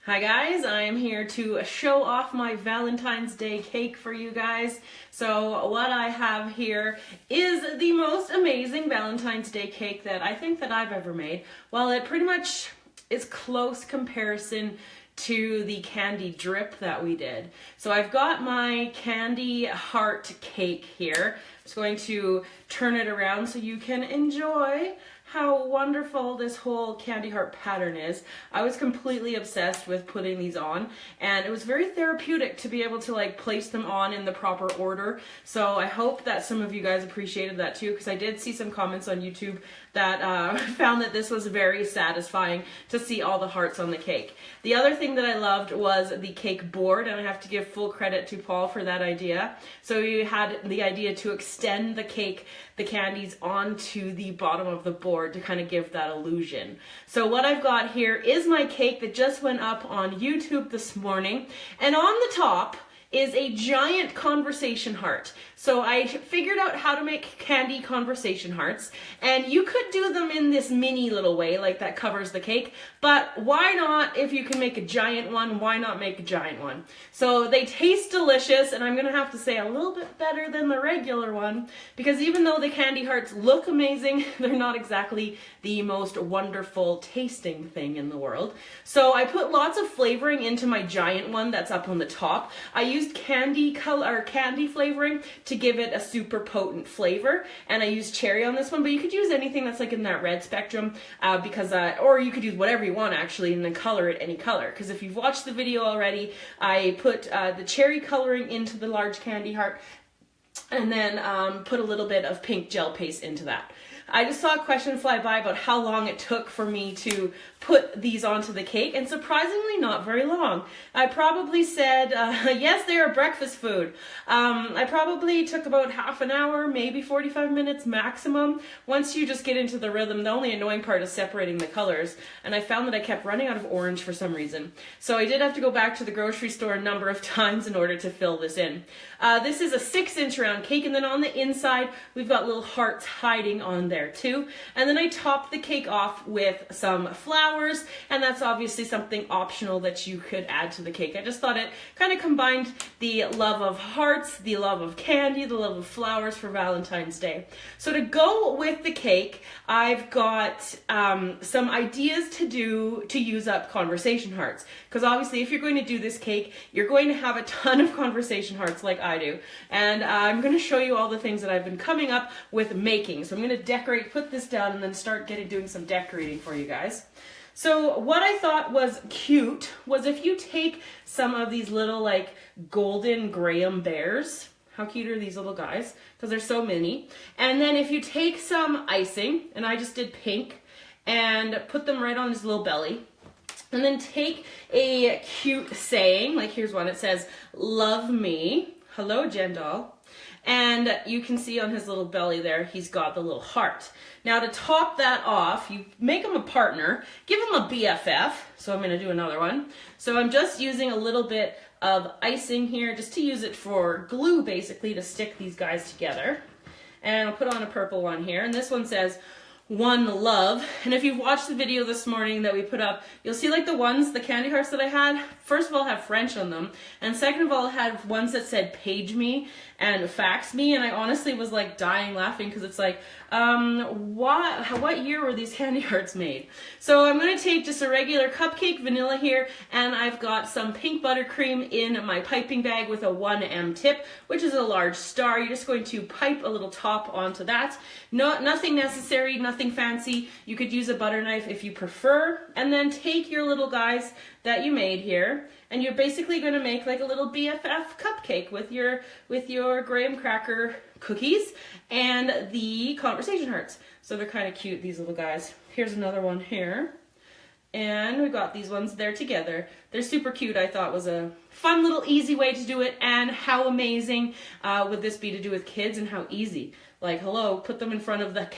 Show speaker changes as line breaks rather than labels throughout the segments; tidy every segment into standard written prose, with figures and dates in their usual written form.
Hi guys, I am here to show off my Valentine's Day cake for you guys. So what I have here is the most amazing Valentine's Day cake that I think that I've ever made. Well, it pretty much is close comparison to the candy drip that we did. So I've got my candy heart cake here. I'm just going to turn it around so you can enjoy how wonderful this whole candy heart pattern is. I was completely obsessed with putting these on, and it was very therapeutic to be able to like place them on in the proper order. So I hope that some of you guys appreciated that too, because I did see some comments on YouTube that found that this was very satisfying to see all the hearts on the cake. The other thing that I loved was the cake board, and I have to give full credit to Paul for that idea. So you had the idea to extend the cake, the candies onto the bottom of the board to kind of give that illusion. So what I've got here is my cake that just went up on YouTube this morning, and on the top is a giant conversation heart. So I figured out how to make candy conversation hearts, and you could do them in this mini little way like that covers the cake, but why not, if you can make a giant one, why not make a giant one? So they taste delicious, and I'm gonna have to say a little bit better than the regular one, because even though the candy hearts look amazing, they're not exactly the most wonderful tasting thing in the world. So I put lots of flavoring into my giant one that's up on the top. I used candy flavoring to give it a super potent flavor, and I used cherry on this one, but you could use anything that's like in that red spectrum, or you could use whatever you want actually, and then color it any color, because if you've watched the video already, I put the cherry coloring into the large candy heart, and then put a little bit of pink gel paste into that. I just saw a question fly by about how long it took for me to put these onto the cake, and surprisingly not very long. I probably said, yes, they are breakfast food. I probably took about half an hour, maybe 45 minutes maximum. Once you just get into the rhythm, the only annoying part is separating the colors, and I found that I kept running out of orange for some reason. So I did have to go back to the grocery store a number of times in order to fill this in. This is a 6-inch round cake, and then on the inside, we've got little hearts hiding on there too. And then I topped the cake off with some flowers, and that's obviously something optional that you could add to the cake. I just thought it kind of combined the love of hearts, the love of candy, the love of flowers for Valentine's Day. So to go with the cake, I've got some ideas to use up conversation hearts, because obviously if you're going to do this cake, you're going to have a ton of conversation hearts like I do, and I'm going to show you all the things that I've been coming up with making. So I'm going to decorate, put this down, and then start doing some decorating for you guys. So what I thought was cute was if you take some of these little like golden graham bears. How cute are these little guys? Because they're so mini. And then if you take some icing, and I just did pink, and put them right on his little belly. And then take a cute saying, like here's one, it says, "Love me." Hello, Jen doll. And you can see on his little belly there, he's got the little heart. Now to top that off, you make him a partner, give him a BFF. So I'm gonna do another one. So I'm just using a little bit of icing here, just to use it for glue, basically, to stick these guys together. And I'll put on a purple one here, and this one says, "One love." And if you've watched the video this morning that we put up, you'll see like the candy hearts that I had, first of all have French on them, and second of all had ones that said "page me" and "fax me," and I honestly was like dying laughing, because it's like, what year were these candy hearts made? So I'm going to take just a regular cupcake vanilla here, and I've got some pink buttercream in my piping bag with a 1M tip, which is a large star. You're just going to pipe a little top onto that. Nothing necessary, nothing fancy. You could use a butter knife if you prefer, and then take your little guys that you made here, and you're basically going to make like a little BFF cupcake with your graham cracker cookies and the conversation hearts. So they're kind of cute, these little guys. Here's another one here, and we got these ones there together. They're super cute. I thought was a fun little easy way to do it, and how amazing would this be to do with kids, and how easy. Like, hello, put them in front of the,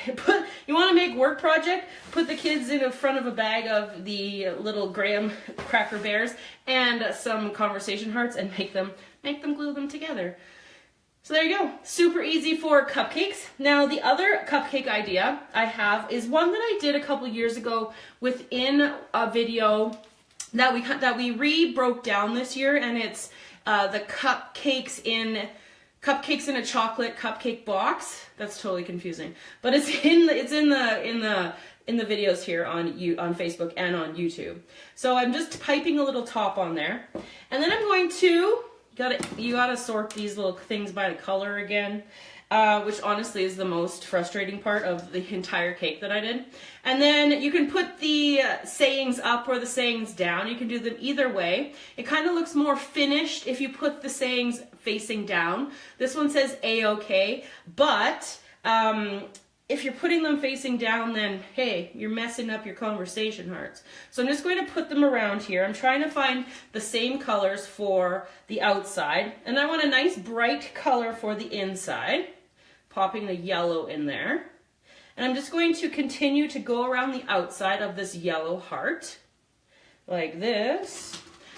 you want to make work project? Put the kids in front of a bag of the little graham cracker bears and some conversation hearts, and make them glue them together. So there you go, super easy for cupcakes. Now the other cupcake idea I have is one that I did a couple years ago within a video that we re-broke down this year, and it's the cupcakes in a chocolate cupcake box. That's totally confusing, but it's in the videos here on Facebook and on YouTube. So I'm just piping a little top on there, and then I'm going to you gotta sort these little things by the color again. Which honestly is the most frustrating part of the entire cake that I did. And then you can put the sayings up or the sayings down. You can do them either way. It kind of looks more finished if you put the sayings facing down. This one says A-OK, but if you're putting them facing down, then hey, you're messing up your conversation hearts. So I'm just going to put them around here. I'm trying to find the same colors for the outside, and I want a nice bright color for the inside. Popping the yellow in there. And I'm just going to continue to go around the outside of this yellow heart, like this.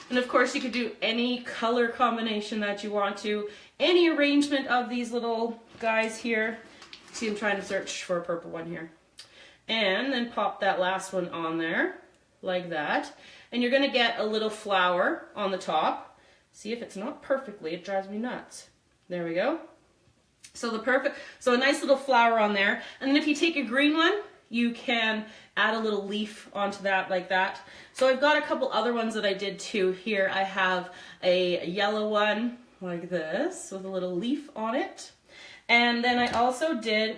And of course you could do any color combination that you want to, any arrangement of these little guys here. See, I'm trying to search for a purple one here. And then pop that last one on there, like that. And you're gonna get a little flower on the top. See, if it's not perfectly, it drives me nuts. There we go. So a nice little flower on there. And then if you take a green one, you can add a little leaf onto that like that. So I've got a couple other ones that I did too. Here I have a yellow one like this with a little leaf on it. And then I also did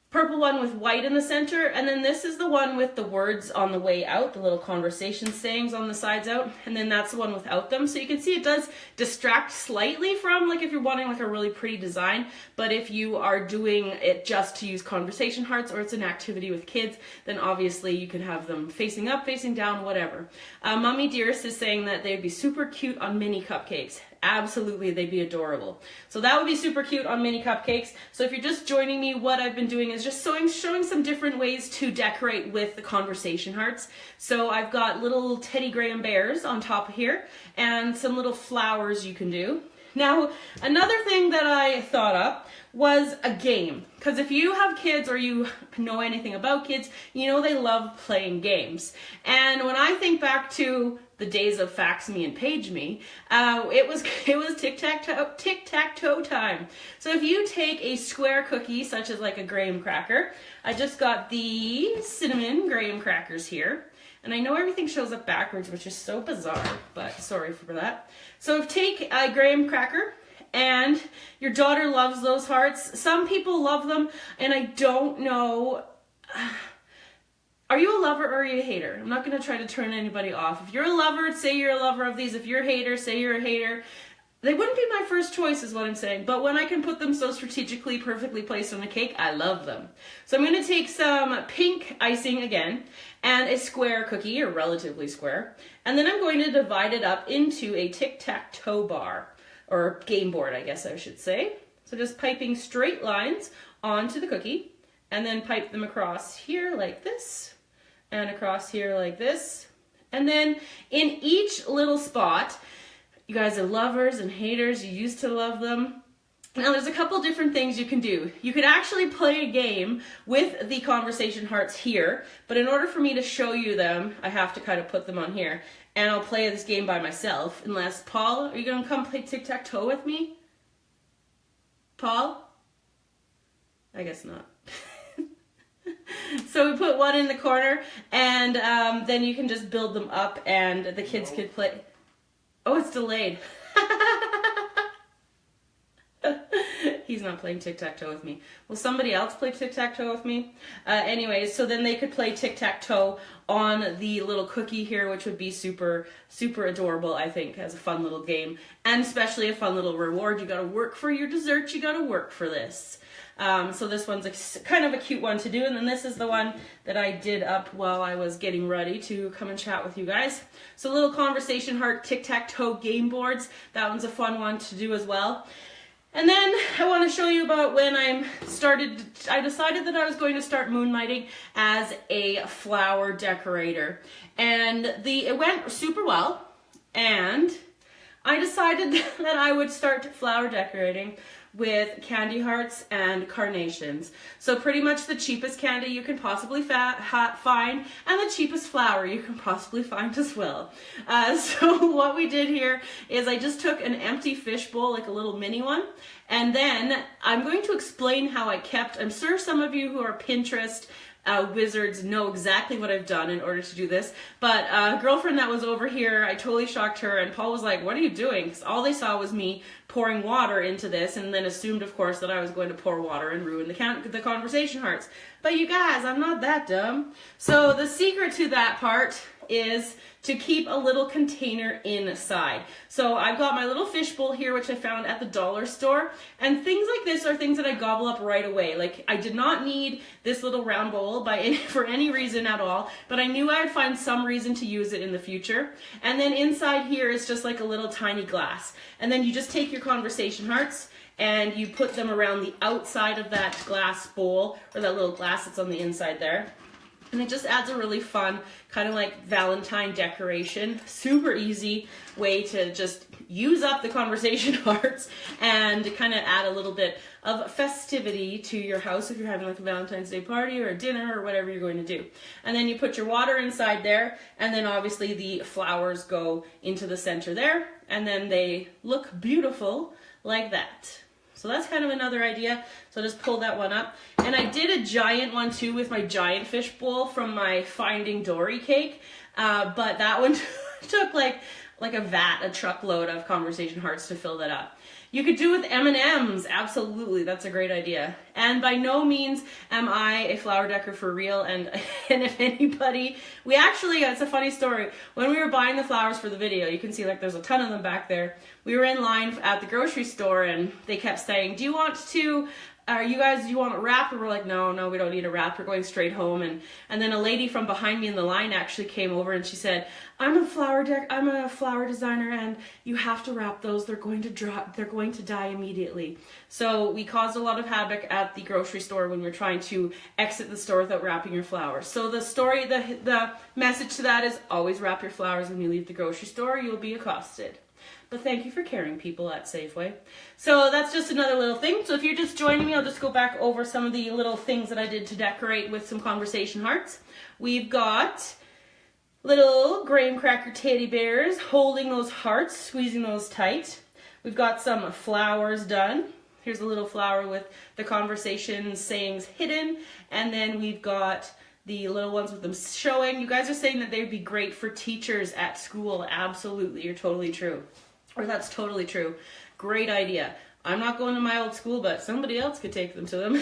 purple one with white in the center, and then this is the one with the words on the way out, the little conversation sayings on the sides out, and then that's the one without them. So you can see it does distract slightly from, like, if you're wanting like a really pretty design, but if you are doing it just to use conversation hearts or it's an activity with kids, then obviously you can have them facing up, facing down, whatever. Mommy Dearest is saying that they'd be super cute on mini cupcakes. Absolutely, they'd be adorable. So that would be super cute on mini cupcakes. So if you're just joining me, what I've been doing is just showing some different ways to decorate with the conversation hearts. So I've got little Teddy Graham bears on top of here and some little flowers you can do. Now, another thing that I thought up was a game. Because if you have kids or you know anything about kids, you know they love playing games. And when I think back to the days of Fax Me and Page Me, it was tic-tac-toe time. So if you take a square cookie, such as like a graham cracker, I just got the cinnamon graham crackers here. And I know everything shows up backwards, which is so bizarre, but sorry for that. So take a graham cracker, and your daughter loves those hearts. Some people love them, and I don't know. Are you a lover or are you a hater? I'm not going to try to turn anybody off. If you're a lover, say you're a lover of these. If you're a hater, say you're a hater. They wouldn't be my first choice is what I'm saying, but when I can put them so strategically, perfectly placed on a cake, I love them. So I'm going to take some pink icing again and a square cookie, or relatively square, and then I'm going to divide it up into a tic-tac-toe bar, or game board, I guess I should say. So just piping straight lines onto the cookie, and then pipe them across here like this, and across here like this, and then in each little spot, you guys are lovers and haters, you used to love them. Now there's a couple different things you can do. You could actually play a game with the conversation hearts here, but in order for me to show you them, I have to kind of put them on here. And I'll play this game by myself, unless, Paul, are you gonna come play tic-tac-toe with me? Paul? I guess not. So we put one in the corner, and then you can just build them up, and the kids could play. Oh, it's delayed. He's not playing tic-tac-toe with me. Will somebody else play tic-tac-toe with me? Anyways, so then they could play tic-tac-toe on the little cookie here, which would be super, super adorable, I think, as a fun little game. And especially a fun little reward. You gotta work for your dessert, you gotta work for this. So this one's kind of a cute one to do, and then this is the one that I did up while I was getting ready to come and chat with you guys. So little conversation heart tic-tac-toe game boards, that one's a fun one to do as well. And then I want to show you about when I decided that I was going to start moonlighting as a flower decorator. And it went super well, and I decided that I would start flower decorating with candy hearts and carnations. So pretty much the cheapest candy you can possibly find, and the cheapest flower you can possibly find as well. So what we did here is I just took an empty fish bowl, like a little mini one, and then I'm going to explain how I kept, I'm sure some of you who are Pinterest wizards know exactly what I've done in order to do this, but a girlfriend that was over here, I totally shocked her, and Paul was like, what are you doing? Because all they saw was me pouring water into this, and then assumed, of course, that I was going to pour water and ruin the conversation hearts. But you guys, I'm not that dumb. So the secret to that part is to keep a little container inside. So I've got my little fishbowl here, which I found at the dollar store, and things like this are things that I gobble up right away. Like, I did not need this little round bowl for any reason at all, but I knew I would find some reason to use it in the future. And then inside here is just like a little tiny glass. And then you just take your conversation hearts and you put them around the outside of that glass bowl, or that little glass that's on the inside there. And it just adds a really fun, kind of like Valentine decoration. Super easy way to just use up the conversation hearts and kind of add a little bit of festivity to your house if you're having like a Valentine's Day party or a dinner or whatever you're going to do. And then you put your water inside there, and then obviously the flowers go into the center there, and then they look beautiful like that. So that's kind of another idea. So just pull that one up. And I did a giant one too with my giant fish bowl from my Finding Dory cake. But that one took like a truckload of conversation hearts to fill that up. You could do it with M&Ms, absolutely, that's a great idea. And by no means am I a flower decorator for real, and if anybody, it's a funny story, when we were buying the flowers for the video, you can see like there's a ton of them back there, we were in line at the grocery store and they kept saying, do you want a wrap? And we're like, no, we don't need a wrap, we're going straight home. And then a lady from behind me in the line actually came over and she said, I'm a flower designer, and you have to wrap those, they're going to die immediately. So we caused a lot of havoc at the grocery store when we're trying to exit the store without wrapping your flowers. So the message to that is always wrap your flowers when you leave the grocery store, you'll be accosted. But thank you for caring, people at Safeway. So that's just another little thing. So if you're just joining me, I'll just go back over some of the little things that I did to decorate with some conversation hearts. We've got little graham cracker teddy bears holding those hearts, squeezing those tight. We've got some flowers done. Here's a little flower with the conversation sayings hidden. And then we've got the little ones with them showing. You guys are saying that they'd be great for teachers at school. Absolutely, you're totally true. Or that's totally true. Great idea. I'm not going to my old school, but somebody else could take them to them.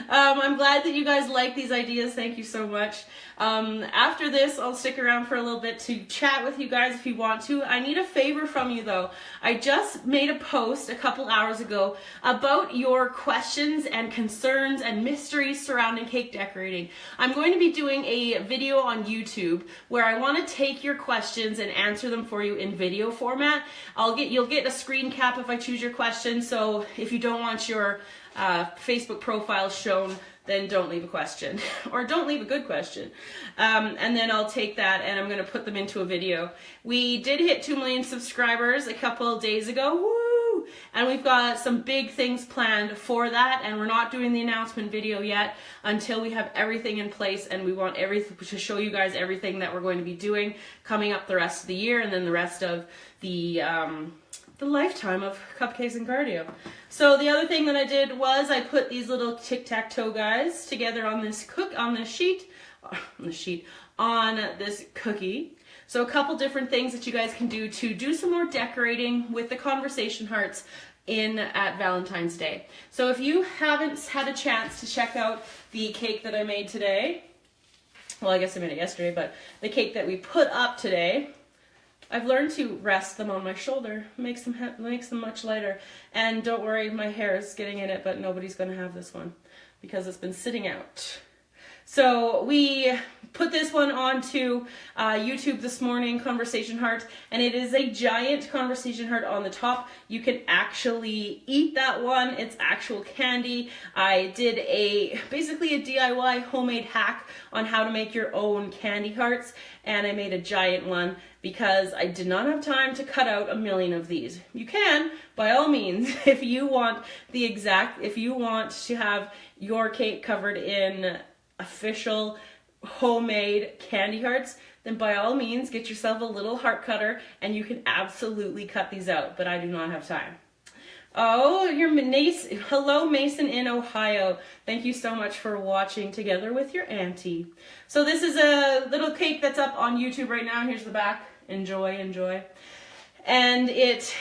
I'm glad that you guys like these ideas. Thank you so much. After this, I'll stick around for a little bit to chat with you guys if you want to. I need a favor from you though. I just made a post a couple hours ago about your questions and concerns and mysteries surrounding cake decorating. I'm going to be doing a video on YouTube where I want to take your questions and answer them for you in video format. You'll get a screen cap if I choose your question, so if you don't want your Facebook profile shown, then don't leave a question, or don't leave a good question. And then I'll take that and I'm going to put them into a video. We did hit 2 million subscribers a couple of days ago, woo! And we've got some big things planned for that, and we're not doing the announcement video yet until we have everything in place, and we want to show you guys everything that we're going to be doing coming up the rest of the year, and then the rest of the lifetime of Cupcakes and Cardio. So the other thing that I did was I put these little tic-tac-toe guys together on this cookie. So a couple different things that you guys can do to do some more decorating with the conversation hearts at Valentine's Day. So if you haven't had a chance to check out the cake that I made today, well, I guess I made it yesterday, but the cake that we put up today, I've learned to rest them on my shoulder. Makes them much lighter. And don't worry, my hair is getting in it, but nobody's going to have this one because it's been sitting out. So we put this one onto YouTube this morning, conversation heart, and it is a giant conversation heart on the top. You can actually eat that one. It's actual candy. I did basically a DIY homemade hack on how to make your own candy hearts, and I made a giant one because I did not have time to cut out a million of these. You can, by all means, if you want to have your cake covered in official homemade candy hearts, then by all means get yourself a little heart cutter and you can absolutely cut these out, but I do not have time. Oh, hello Mason in Ohio. Thank you so much for watching together with your auntie. So this is a little cake that's up on YouTube right now. Here's the back. Enjoy, enjoy. And it's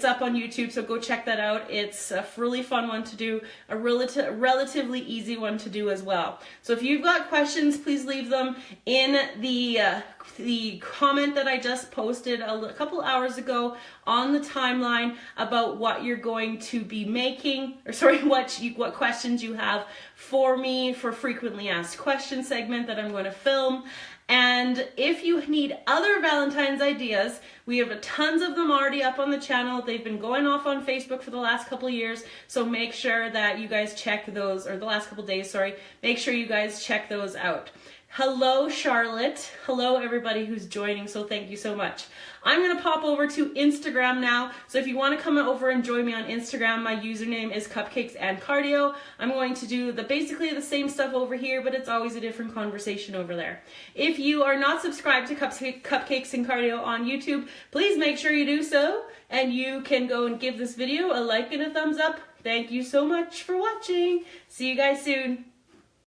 up on YouTube, so go check that out. It's a really fun one to do, a relatively easy one to do as well. So if you've got questions, please leave them in the comment that I just posted a couple hours ago on the timeline about what you're going to be making, or sorry, what questions you have for me for frequently asked questions segment that I'm going to film. And if you need other Valentine's ideas, we have tons of them already up on the channel. They've been going off on Facebook for the last couple of years, so make sure that you guys check those, or the last couple of days, sorry. Make sure you guys check those out. Hello, Charlotte. Hello, everybody who's joining, so thank you so much. I'm going to pop over to Instagram now, so if you want to come over and join me on Instagram, my username is Cupcakes and Cardio. I'm going to do basically the same stuff over here, but it's always a different conversation over there. If you are not subscribed to Cupcakes and Cardio on YouTube, please make sure you do so, and you can go and give this video a like and a thumbs up. Thank you so much for watching. See you guys soon.